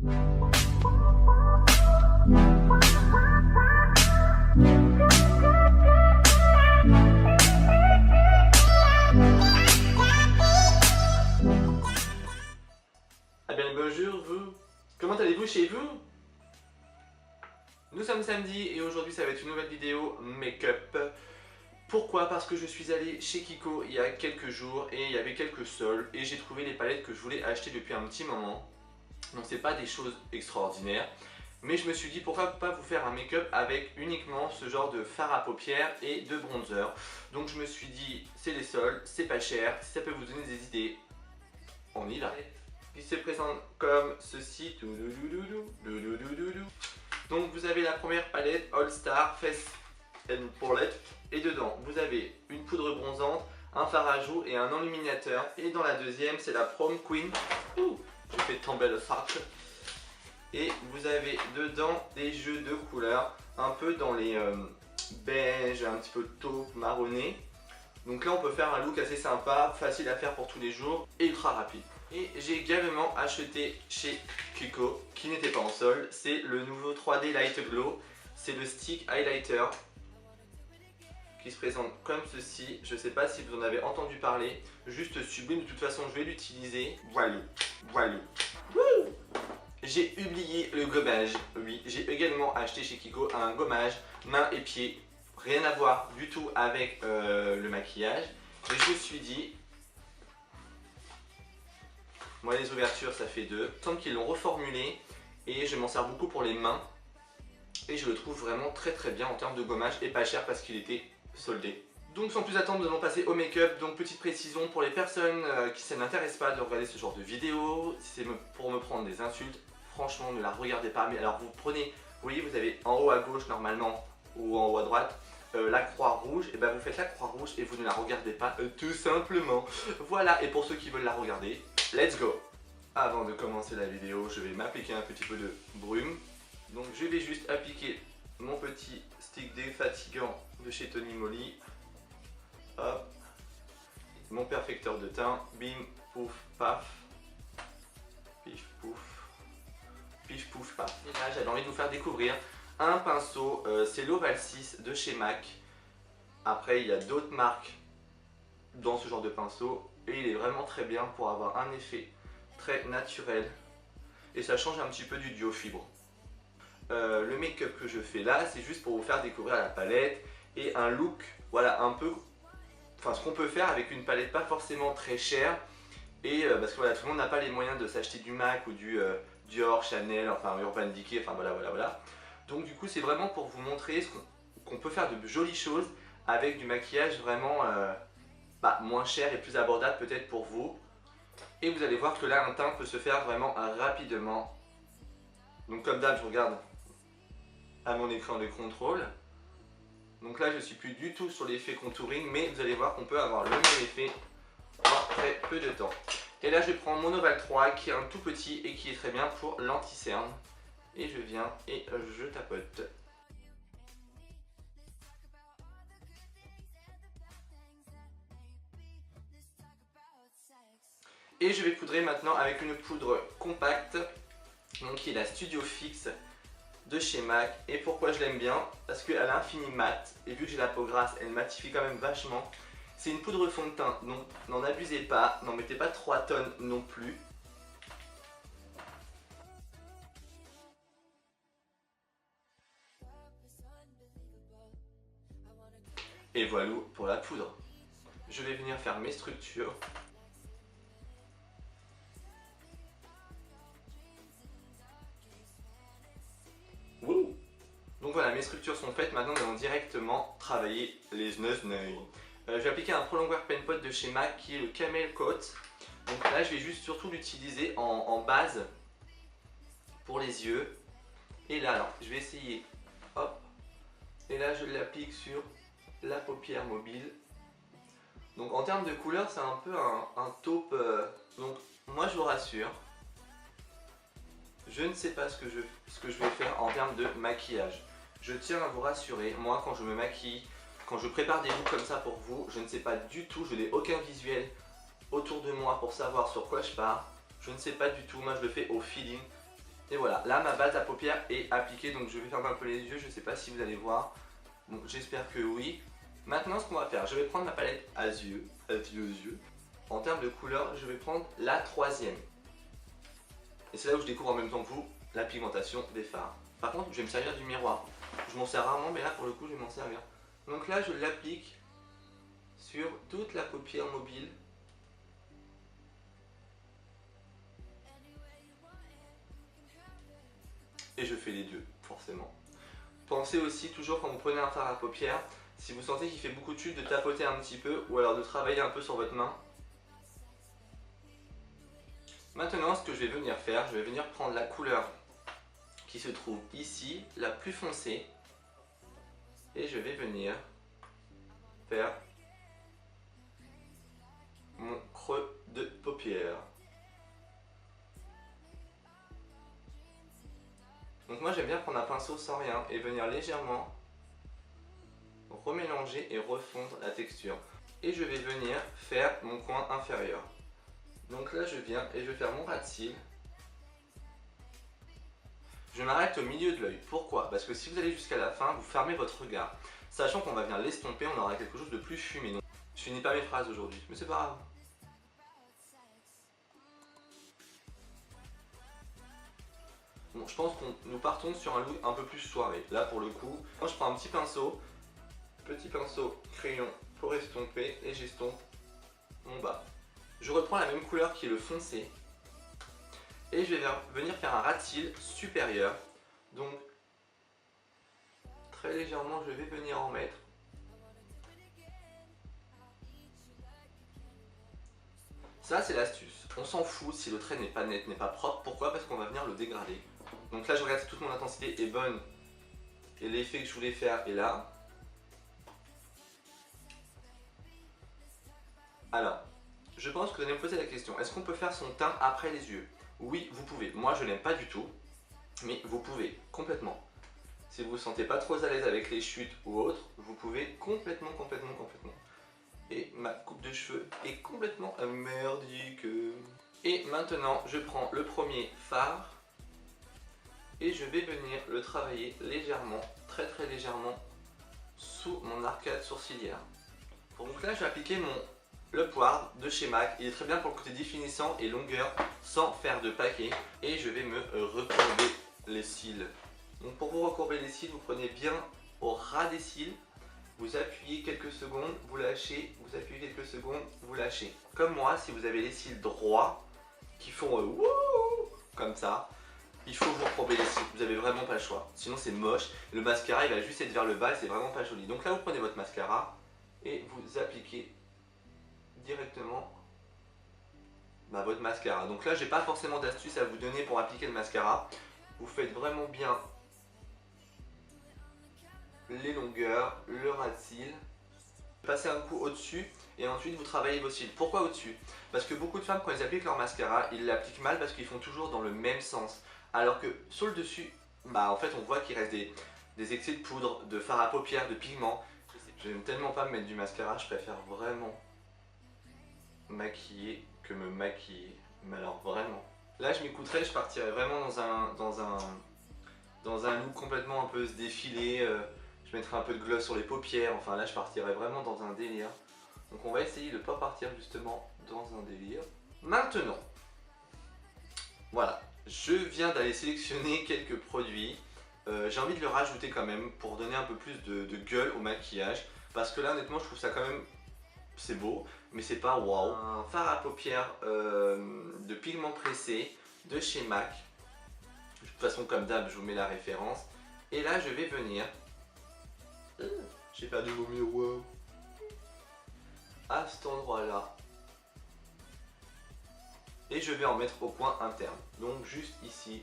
Ah bien bonjour vous, comment allez-vous chez vous? Nous sommes samedi et aujourd'hui ça va être une nouvelle vidéo make-up. Pourquoi? Parce que je suis allé chez Kiko il y a quelques jours et il y avait quelques soldes et j'ai trouvé les palettes que je voulais acheter depuis un petit moment. Donc c'est pas des choses extraordinaires, mais je me suis dit pourquoi pas vous faire un make-up avec uniquement ce genre de fard à paupières et de bronzer. Donc je me suis dit c'est les soldes, c'est pas cher, si ça peut vous donner des idées, on y va. Qui se présente comme ceci. Donc vous avez la première palette All Star Face and Palette et dedans vous avez une poudre bronzante, un fard à joues et un enluminateur. Et dans la deuxième c'est la Prom Queen. Je fais tomber le sac. Et vous avez dedans des jeux de couleurs un peu dans les beige, un petit peu taupe, marronné. Donc là on peut faire un look assez sympa, facile à faire pour tous les jours et ultra rapide. Et j'ai également acheté chez Kiko, qui n'était pas en solde, c'est le nouveau 3D Light Glow. C'est le stick highlighter qui se présente comme ceci. Je ne sais pas si vous en avez entendu parler, juste sublime, de toute façon je vais l'utiliser. Voilà, voilà. J'ai oublié le gommage, oui, j'ai également acheté chez Kiko un gommage main et pied. Rien à voir du tout avec le maquillage, mais je me suis dit, moi les ouvertures ça fait 2. Il semble qu'ils l'ont reformulé et je m'en sers beaucoup pour les mains. Et je le trouve vraiment très très bien en termes de gommage et pas cher parce qu'il était soldé. Donc sans plus attendre, nous allons passer au make-up. Donc petite précision pour les personnes qui ça n'intéresse pas de regarder ce genre de vidéo, si c'est pour me prendre des insultes, franchement ne la regardez pas. Mais alors vous prenez, vous voyez vous avez en haut à gauche normalement ou en haut à droite la croix rouge, et ben vous faites la croix rouge et vous ne la regardez pas tout simplement. Voilà, et pour ceux qui veulent la regarder, let's go. Avant de commencer la vidéo, je vais m'appliquer un petit peu de brume. Donc je vais juste appliquer mon petit stick défatigant de chez Tony Moly. Hop. Mon perfecteur de teint, bim, pouf, paf. Pif, pouf. Pif, pouf, paf. Et là j'avais envie de vous faire découvrir un pinceau, c'est l'Oval 6 de chez MAC. Après il y a d'autres marques dans ce genre de pinceau et il est vraiment très bien pour avoir un effet très naturel et ça change un petit peu du duo fibre. Le make-up que je fais là c'est juste pour vous faire découvrir la palette et un look, voilà, un peu, enfin ce qu'on peut faire avec une palette pas forcément très chère et parce que voilà, tout le monde n'a pas les moyens de s'acheter du MAC ou du Dior, Chanel, enfin Urban Decay, enfin voilà. Donc du coup c'est vraiment pour vous montrer qu'on peut faire de jolies choses avec du maquillage vraiment moins cher et plus abordable peut-être pour vous. Et vous allez voir que là un teint peut se faire vraiment rapidement. Donc comme d'hab je regarde à mon écran de contrôle. Donc là je suis plus du tout sur l'effet contouring, mais vous allez voir qu'on peut avoir le même effet en très peu de temps. Et là je prends mon Oval 3 qui est un tout petit et qui est très bien pour l'anti-cerne. Et je viens et je tapote. Et je vais poudrer maintenant avec une poudre compacte, donc qui est la Studio Fix de chez MAC. Et pourquoi je l'aime bien? Parce qu'elle a un fini mat et vu que j'ai la peau grasse, elle matifie quand même vachement. C'est une poudre fond de teint, donc n'en abusez pas, n'en mettez pas 3 tonnes non plus. Et voilà pour la poudre. Je vais venir faire mes structures. Wouh! Donc voilà, mes structures sont faites. Maintenant, nous allons directement travailler les yeux. Je vais appliquer un prolongeur pen pot de chez MAC qui est le Camel Coat. Donc là, je vais juste surtout l'utiliser en base pour les yeux. Et là, alors, je vais essayer. Hop! Et là, je l'applique sur la paupière mobile. Donc en termes de couleur, c'est un peu un taupe. Donc moi, je vous rassure, je ne sais pas ce que je vais faire en termes de maquillage. Je tiens à vous rassurer, moi quand je me maquille, quand je prépare des looks comme ça pour vous, je ne sais pas du tout, je n'ai aucun visuel autour de moi pour savoir sur quoi je pars. Je ne sais pas du tout, moi je le fais au feeling. Et voilà, là ma base à paupières est appliquée, donc je vais fermer un peu les yeux, je ne sais pas si vous allez voir. Bon, j'espère que oui. Maintenant, ce qu'on va faire, je vais prendre ma palette à yeux. En termes de couleur, je vais prendre la troisième. Et c'est là où je découvre en même temps que vous la pigmentation des fards. Par contre, je vais me servir du miroir. Je m'en sers rarement, mais là pour le coup, je vais m'en servir. Donc là, je l'applique sur toute la paupière mobile. Et je fais les deux, forcément. Pensez aussi toujours quand vous prenez un fard à paupières, si vous sentez qu'il fait beaucoup de chute, de tapoter un petit peu ou alors de travailler un peu sur votre main. Maintenant, ce que je vais venir faire, je vais venir prendre la couleur qui se trouve ici, la plus foncée, et je vais venir faire mon creux de paupière. Donc moi j'aime bien prendre un pinceau sans rien et venir légèrement remélanger et refondre la texture. Et je vais venir faire mon coin inférieur. Donc là je viens et je vais faire mon ras de cils. Je m'arrête au milieu de l'œil. Pourquoi? Parce que si vous allez jusqu'à la fin, vous fermez votre regard. Sachant qu'on va venir l'estomper, on aura quelque chose de plus fumé. Donc, je finis pas mes phrases aujourd'hui, mais c'est pas grave. Bon, je pense que nous partons sur un look un peu plus soirée. Là pour le coup, moi je prends un petit pinceau crayon pour estomper et j'estompe mon bas. Je reprends la même couleur qui est le foncé et je vais venir faire un ras de cils supérieur. Donc très légèrement je vais venir en mettre. Ça c'est l'astuce. On s'en fout si le trait n'est pas net, n'est pas propre. Pourquoi? Parce qu'on va venir le dégrader. Donc là je regarde si toute mon intensité est bonne et l'effet que je voulais faire est là. Alors, je pense que vous allez me poser la question, est-ce qu'on peut faire son teint après les yeux? Oui, vous pouvez. Moi, je n'aime pas du tout, mais vous pouvez, complètement. Si vous ne vous sentez pas trop à l'aise avec les chutes ou autres, vous pouvez complètement. Et ma coupe de cheveux est complètement merdique. Et maintenant, je prends le premier fard et je vais venir le travailler légèrement, très légèrement, sous mon arcade sourcilière. Donc là, je vais appliquer le poire de chez MAC. Il est très bien pour le côté définissant et longueur sans faire de paquet. Et je vais me recourber les cils. Donc pour vous recourber les cils, vous prenez bien au ras des cils. Vous appuyez quelques secondes, vous lâchez, vous appuyez quelques secondes, vous lâchez. Comme moi, si vous avez les cils droits qui font wouh comme ça, il faut vous recourber les cils. Vous n'avez vraiment pas le choix. Sinon c'est moche. Le mascara il va juste être vers le bas et c'est vraiment pas joli. Donc là vous prenez votre mascara et vous appliquez directement votre mascara. Donc là j'ai pas forcément d'astuce à vous donner pour appliquer le mascara. Vous faites vraiment bien les longueurs, le ras de cils. Passez un coup au-dessus et ensuite vous travaillez vos cils. Pourquoi au-dessus? Parce que beaucoup de femmes quand elles appliquent leur mascara, ils l'appliquent mal parce qu'ils font toujours dans le même sens. Alors que sur le dessus, en fait on voit qu'il reste des excès de poudre, de fard à paupières, de pigments. J'aime tellement pas me mettre du mascara, je préfère vraiment maquiller que me maquiller. Mais alors vraiment. Là je m'écouterais, je partirais vraiment dans un look complètement un peu se défiler. Je mettrais un peu de gloss sur les paupières. Enfin là je partirais vraiment dans un délire. Donc on va essayer de ne pas partir justement dans un délire. Maintenant, voilà. Je viens d'aller sélectionner quelques produits. J'ai envie de le rajouter quand même pour donner un peu plus de gueule au maquillage. Parce que là honnêtement je trouve ça quand même, c'est beau, mais c'est pas waouh. Un fard à paupières de pigment pressé de chez MAC. De toute façon comme d'hab je vous mets la référence. Et là je vais venir, j'ai perdu mon miroir, à cet endroit là. Et je vais en mettre au coin interne. Donc juste ici.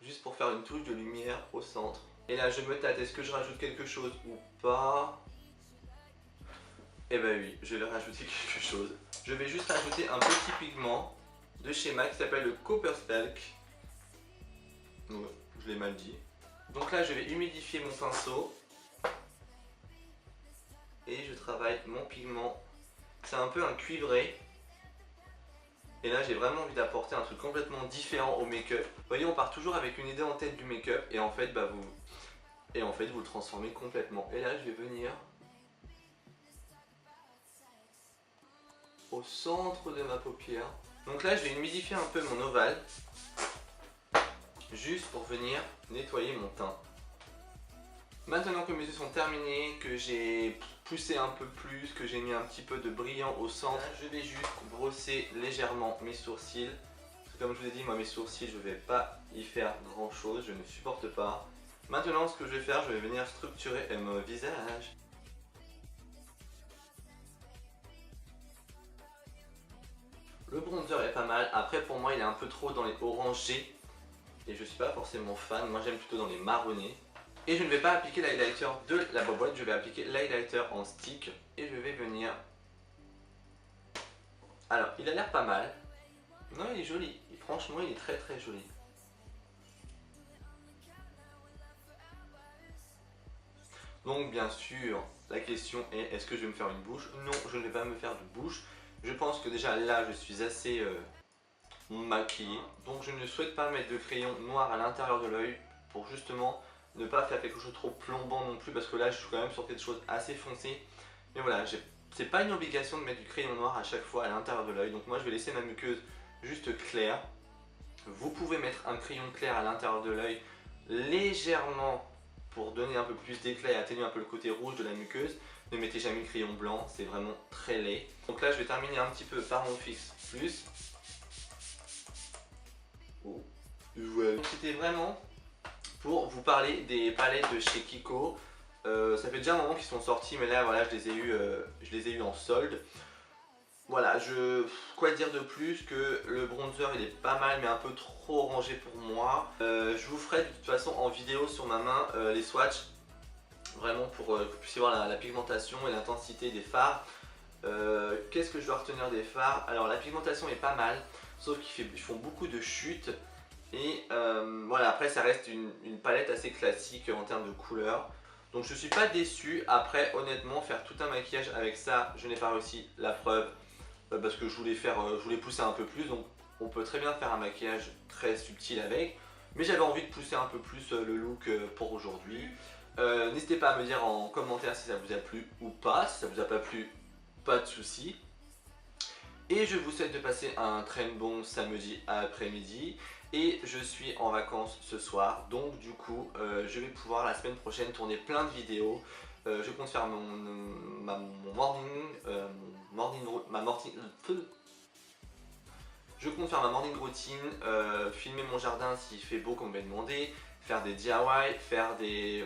Juste pour faire une touche de lumière au centre. Et là je me tâte, est-ce que je rajoute quelque chose ou pas? Eh ben oui, je vais rajouter quelque chose. Je vais juste rajouter un petit pigment de chez MAC qui s'appelle le Copper Spelk. Je l'ai mal dit. Donc là je vais humidifier mon pinceau. Et je travaille mon pigment. C'est un peu un cuivré. Et là j'ai vraiment envie d'apporter un truc complètement différent au make-up. Vous voyez, on part toujours avec une idée en tête du make-up et en fait vous le transformez complètement. Et là je vais venir au centre de ma paupière. Donc là je vais humidifier un peu mon ovale, juste pour venir nettoyer mon teint. Maintenant que mes yeux sont terminés, que j'ai poussé un peu plus, que j'ai mis un petit peu de brillant au centre, je vais juste brosser légèrement mes sourcils. Comme je vous ai dit, moi mes sourcils, je ne vais pas y faire grand chose, je ne supporte pas. Maintenant ce que je vais faire, je vais venir structurer mon visage. Le bronzer est pas mal, après pour moi il est un peu trop dans les orangés et je suis pas forcément fan, moi j'aime plutôt dans les marronnés. Et je ne vais pas appliquer l'highlighter de la boîte, je vais appliquer l'highlighter en stick et je vais venir... Alors il a l'air pas mal, non il est joli, franchement il est très très joli. Donc bien sûr la question est, est-ce que je vais me faire une bouche? Non, je ne vais pas me faire de bouche. Je pense que déjà là je suis assez maquillé, donc je ne souhaite pas mettre de crayon noir à l'intérieur de l'œil pour justement ne pas faire quelque chose de trop plombant non plus, parce que là je suis quand même sur quelque chose assez foncé. Mais voilà, c'est pas une obligation de mettre du crayon noir à chaque fois à l'intérieur de l'œil, donc moi je vais laisser ma muqueuse juste claire. Vous pouvez mettre un crayon clair à l'intérieur de l'œil légèrement pour donner un peu plus d'éclat et atténuer un peu le côté rouge de la muqueuse. Ne mettez jamais le crayon blanc, c'est vraiment très laid. Donc là je vais terminer un petit peu par mon Fix Plus. Oh. Voilà. C'était vraiment pour vous parler des palettes de chez Kiko. Ça fait déjà un moment qu'ils sont sortis, mais là voilà, je les ai eu en solde. Voilà, quoi dire de plus que le bronzer il est pas mal mais un peu trop orangé pour moi. Je vous ferai de toute façon en vidéo sur ma main les swatchs, vraiment pour que vous puissiez voir la pigmentation et l'intensité des fards. Qu'est-ce que je dois retenir des fards? Alors la pigmentation est pas mal, sauf qu'ils font beaucoup de chutes. Et voilà, après ça reste une palette assez classique en termes de couleurs. Donc je suis pas déçu. Après honnêtement faire tout un maquillage avec ça, je n'ai pas réussi, la preuve. Parce que je voulais pousser un peu plus. Donc on peut très bien faire un maquillage très subtil avec. Mais j'avais envie de pousser un peu plus le look pour aujourd'hui. N'hésitez pas à me dire en commentaire si ça vous a plu ou pas. Si ça vous a pas plu, pas de soucis. Et je vous souhaite de passer un très bon samedi après-midi. Et je suis en vacances ce soir, donc du coup je vais pouvoir la semaine prochaine tourner plein de vidéos. Je compte faire je compte faire ma morning routine, filmer mon jardin s'il fait beau comme on m'a demandé, faire des DIY, enfin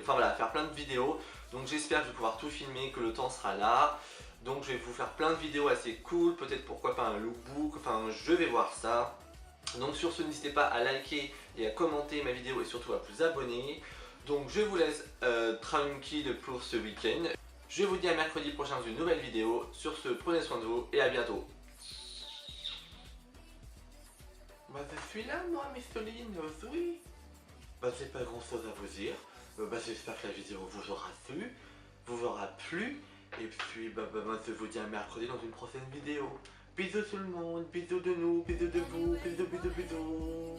voilà, faire plein de vidéos. Donc j'espère que je vais pouvoir tout filmer, que le temps sera là. Donc je vais vous faire plein de vidéos assez cool, peut-être pourquoi pas un lookbook, enfin je vais voir ça. Donc sur ce, n'hésitez pas à liker et à commenter ma vidéo et surtout à vous abonner. Donc je vous laisse tranquille pour ce week-end. Je vous dis à mercredi prochain dans une nouvelle vidéo. Sur ce, prenez soin de vous et à bientôt. Bah je suis là moi mes solines, oui. Bah c'est pas grand chose à vous dire. Bah j'espère que la vidéo vous aura plu. Et puis bah je vous dis à mercredi dans une prochaine vidéo. Bisous tout le monde, bisous de nous, bisous de vous, bisous, bisous, bisous.